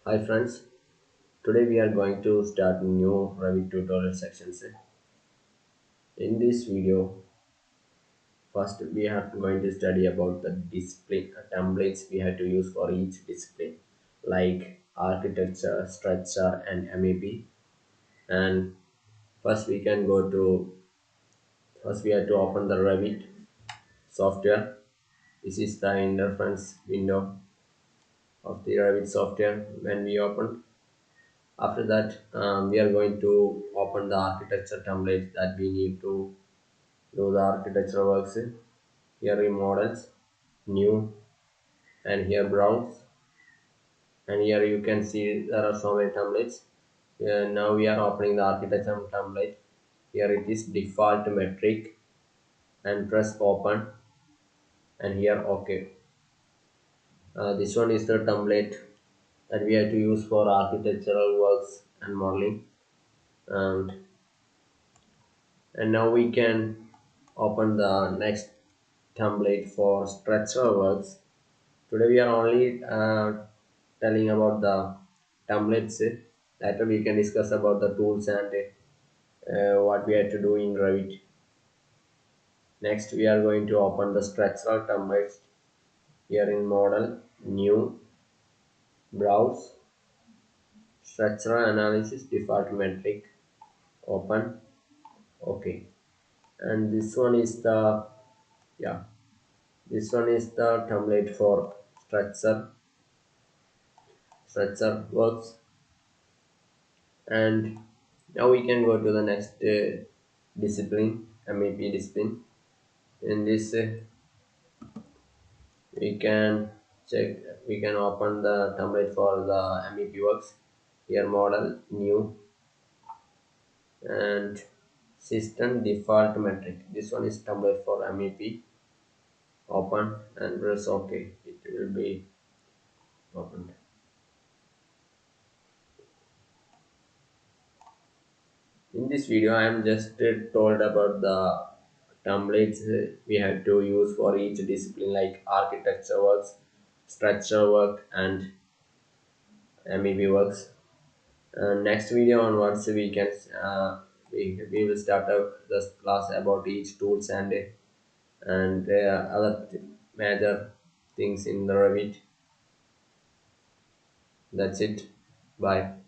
Hi friends, today we are going to start new Revit tutorial sections. In this video, first we are going to study about the discipline templates we have to use for each discipline, like architecture, structure, and MEP. And first we can go to first we have to open the Revit software. This is the interface window of the Revit software when we open. After that, we are going to open the architecture template that we need to do the architectural works. Here in models, new, and here browse, and here you can see there are so many templates. Now we are opening the architecture template. Here it is default metric, and press open, and here OK. This one is the template that we have to use for architectural works and modeling. And now we can open the next template for structural works. Today we are only telling about the templates. Later we can discuss about the tools and what we have to do in Revit. Next we are going to open the structural templates. Here in model, new, browse, structural analysis, default metric, open, OK. And this one is the yeah this one is the template for structure works. And now we can go to the next discipline, MEP discipline. In this we can check we can open the template for the MEP works. Here model, new, and system default metric. This one is template for MEP. Open and press OK. It will be opened. In this video, I am just told about the templates we have to use for each discipline, like architecture works, structure work, and MEP works. Next video onwards, we will start up the class about each tools and other major things in the Revit. That's it. Bye.